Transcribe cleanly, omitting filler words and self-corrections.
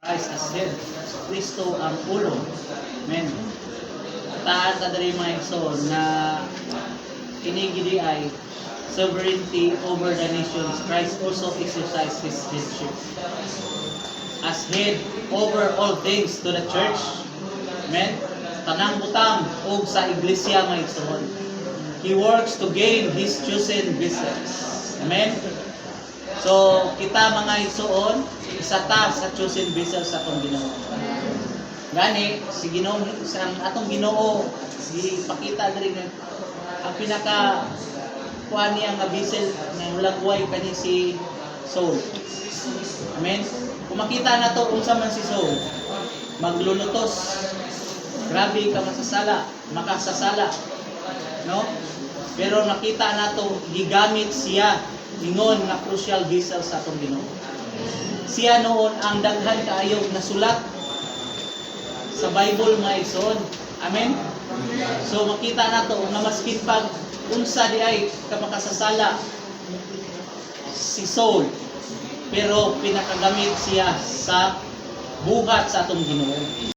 Christ as head. Kristo ang ulo. Amen. Taan ta diri mga igsoon na kinigidi ay sovereignty over the nations. Christ also exercised his headship as head over all things to the church. Amen. Tanang butang og sa iglesia mga igsoon. He works to gain his chosen vessels. Amen. So, kita mga igsoon, isa ta sa chosen vessels sa atong Ginoo. Gani, si Ginoo sa atong Ginoo, si pakita diri nga ang pinaka kuan niya nga vessel nga ulagway kani si Saul. Amen. Kung makita nato unsa man si Saul, maglulutos. Grabe ka makasasala. No? Pero nakita nato gigamit siya ingon nga crucial vessel sa atong Ginoo. Siya noon ang daghan kaayo nasulat sa Bible mga igsoon. Amen. So makita nato nga maskin pag unsa di ay kamakasasala si Saul, pero pinakagamit siya sa buhat sa atong Ginoo.